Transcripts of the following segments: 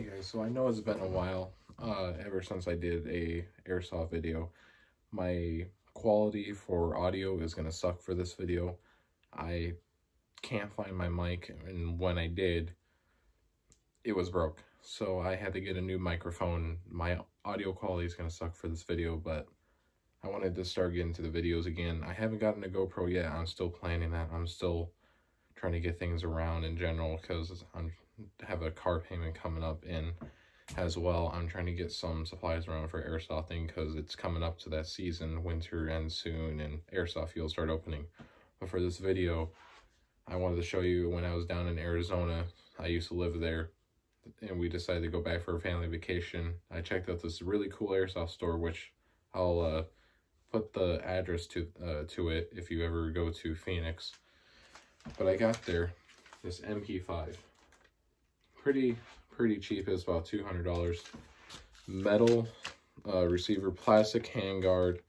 Hey guys, so I know it's been a while, ever since I did a airsoft video. My quality for audio is gonna suck for this video. I can't find my mic, and when I did, it was broke. So I had to get a new microphone. My audio quality is gonna suck for this video, but I wanted to start getting to the videos again. I haven't gotten a GoPro yet. I'm still planning that. I'm still trying to get things around in general because I have a car payment coming up, and as well I'm trying to get some supplies around for airsofting because it's coming up to that season. Winter ends soon and airsoft fields start opening. But for this video, I wanted to show you when I was down in Arizona. I used to live there, and we decided to go back for a family vacation. I checked out this really cool airsoft store, which I'll put the address to it if you ever go to Phoenix. But I got there, this MP5, pretty cheap. It's about $200. Metal receiver, plastic handguard,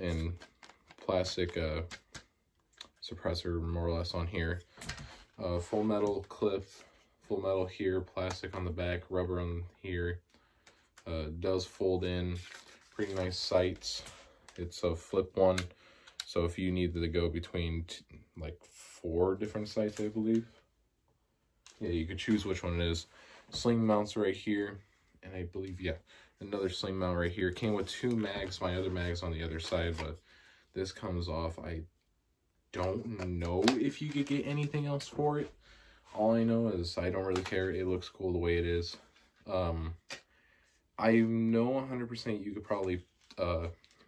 and plastic suppressor more or less on here. Full metal clip, full metal here, plastic on the back, rubber on here. Does fold in, pretty nice sights. It's a flip one, so if you needed to go between like 4 different sights, I believe. Yeah, you could choose which one it is. Sling mounts right here, and I believe, yeah, another sling mount right here. Came with 2 mags, my other mag's on the other side, but this comes off. I don't know if you could get anything else for it. All I know is I don't really care. It looks cool the way it is. I know 100% you could probably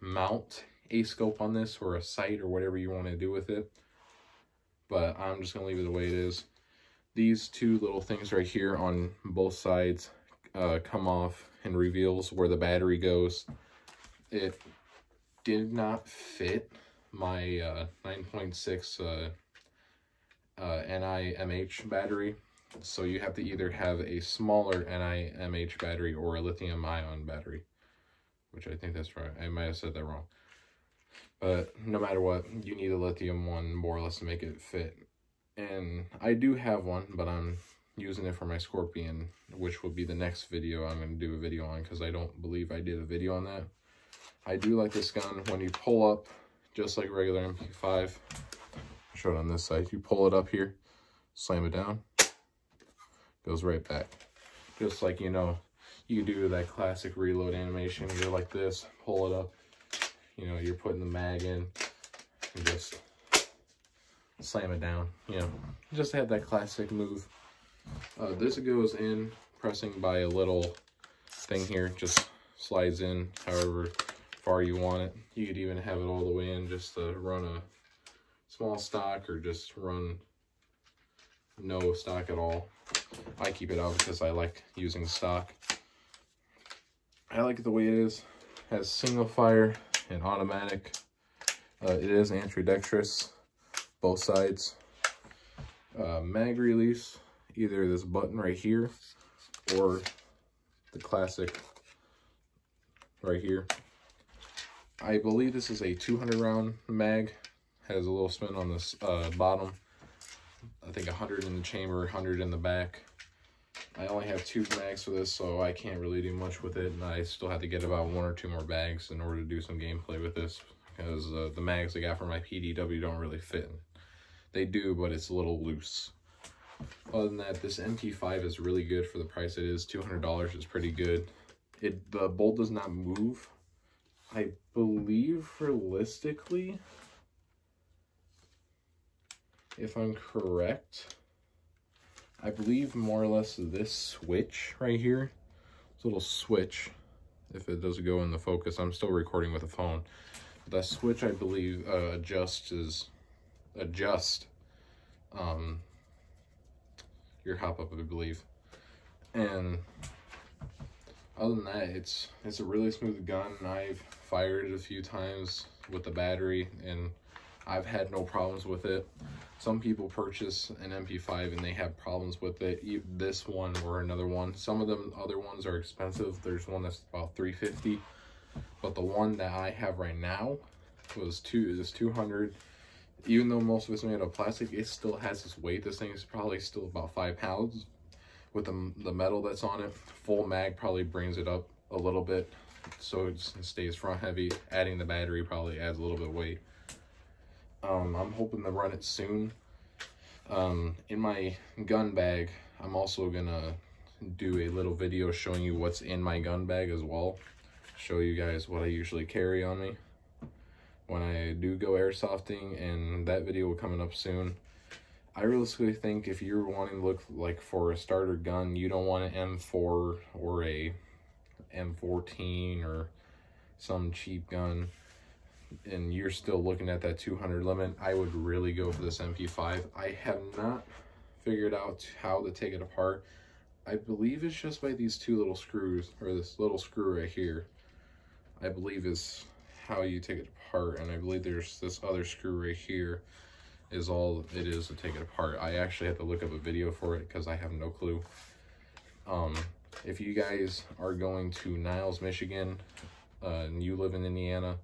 mount a scope on this or a sight or whatever you want to do with it, but I'm just gonna leave it the way it is. These 2 little things right here on both sides come off and reveals where the battery goes. It did not fit my 9.6 NiMH battery, so you have to either have a smaller NiMH battery or a lithium ion battery, which I think that's right. I might have said that wrong. But no matter what, you need a lithium one more or less to make it fit. And I do have one, but I'm using it for my Scorpion, which will be the next video I'm going to do a video on, because I don't believe I did a video on that. I do like this gun. When you pull up, just like a regular MP5, I'll show it on this side. You pull it up here, slam it down, goes right back. Just like, you know, you do that classic reload animation. You're like this, pull it up, you know, you're putting the mag in, and just slam it down, you know, just have that classic move. This goes in, pressing by a little thing here, just slides in however far you want it. You could even have it all the way in just to run a small stock, or just run no stock at all. I keep it out because I like using stock. I like it the way it is. It has single fire and automatic. It is ambidextrous, both sides. Mag release, either this button right here or the classic right here. I believe this is a 200 round mag. Has a little spin on this bottom. I think 100 in the chamber, 100 in the back. I only have 2 mags for this, so I can't really do much with it, and I still have to get about 1 or 2 more bags in order to do some gameplay with this, because the mags I got for my PDW don't really fit. They do, but it's a little loose. Other than that, this MP5 is really good for the price it is. $200 is pretty good. The bolt does not move. I believe realistically, if I'm correct, I believe more or less this switch right here, this little switch, if it doesn't go in the focus, I'm still recording with a phone. That switch, I believe, adjust your hop up, I believe. And other than that, it's a really smooth gun. I've fired it a few times with the battery, and I've had no problems with it. Some people purchase an MP5 and they have problems with it. This one or another one. Some of them other ones are expensive. There's one that's about $350, but the one that I have right now is $200. Even though most of it's made of plastic, it still has its weight. This thing is probably still about 5 pounds, with the metal that's on it. Full mag probably brings it up a little bit, so it stays front heavy. Adding the battery probably adds a little bit of weight. I'm hoping to run it soon. In my gun bag, I'm also gonna do a little video showing you what's in my gun bag as well. Show you guys what I usually carry on me when I do go airsofting, and that video will coming up soon. I realistically think if you're wanting to look like for a starter gun, you don't want an M4 or a M14 or some cheap gun, and you're still looking at that 200 limit, I would really go for this MP5. I have not figured out how to take it apart. I believe it's just by these two little screws, or this little screw right here, I believe is how you take it apart. And I believe there's this other screw right here is all it is to take it apart. I actually had to look up a video for it because I have no clue. If you guys are going to Niles, Michigan, and you live in Indiana,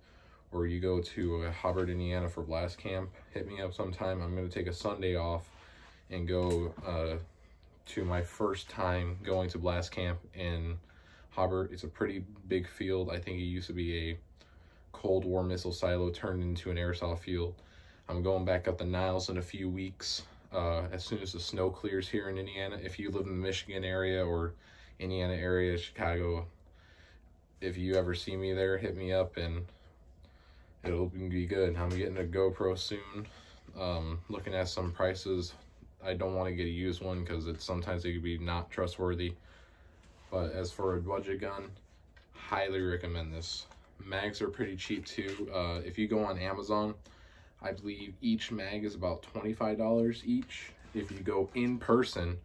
or you go to Hubbard, Indiana for blast camp, hit me up sometime. I'm going to take a Sunday off and go to my first time going to blast camp in Hubbard. It's a pretty big field. I think it used to be a Cold War missile silo turned into an airsoft field. I'm going back up the Niles in a few weeks as soon as the snow clears here in Indiana. If you live in the Michigan area or Indiana area, Chicago, if you ever see me there, hit me up and it'll be good. I'm getting a GoPro soon. Looking at some prices. I don't want to get a used one because sometimes it could be not trustworthy. But as for a budget gun, highly recommend this. Mags are pretty cheap too. If you go on Amazon, I believe each mag is about $25 each. If you go in person,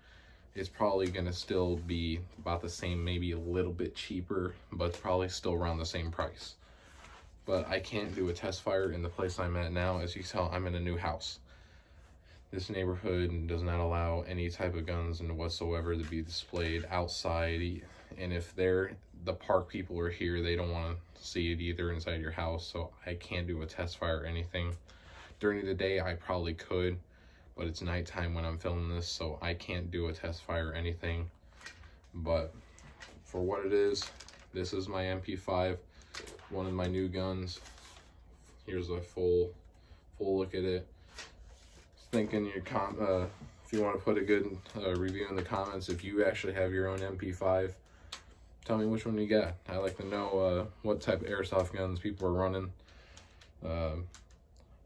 it's probably going to still be about the same, maybe a little bit cheaper, but probably still around the same price. But I can't do a test fire in the place I'm at now. As you can tell, I'm in a new house. This neighborhood does not allow any type of guns and whatsoever to be displayed outside. And if the park people are here, they don't want to see it either inside your house. So I can't do a test fire or anything. During the day, I probably could, but it's nighttime when I'm filming this, so I can't do a test fire or anything. But for what it is, this is my MP5, one of my new guns. Here's a full look at it. Thinking your if you want to put a good review in the comments, if you actually have your own MP5, tell me which one you got. I like to know what type of airsoft guns people are running.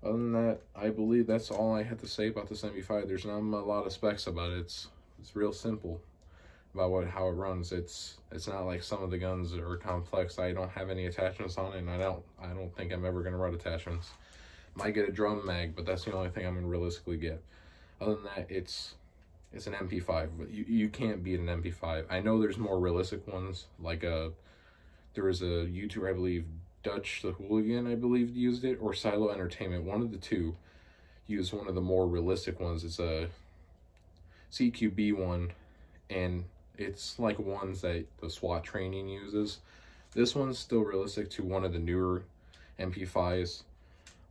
Other than that, I believe that's all I have to say about this MP5. There's not a lot of specs about it. It's real simple about how it runs. It's not like some of the guns that are complex. I don't have any attachments on it, and I don't think I'm ever gonna run attachments. Might get a drum mag, but that's the only thing I'm gonna realistically get. Other than that, it's an MP5, but you can't beat an MP5. I know there's more realistic ones, like there was a YouTuber, I believe, Dutch the Hooligan, I believe, used it, or Silo Entertainment. One of the two used one of the more realistic ones. It's a CQB one, and it's like ones that the SWAT training uses. This one's still realistic to one of the newer MP5s.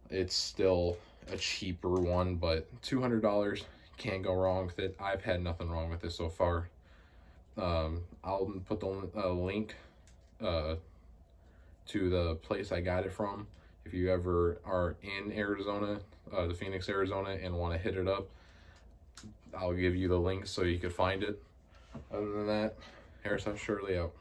It's still a cheaper one, but $200, can't go wrong with it. I've had nothing wrong with it so far. I'll put the link to the place I got it from. If you ever are in Arizona, the Phoenix, Arizona, and want to hit it up, I'll give you the link so you can find it. Other than that, Airsoft Shirley out.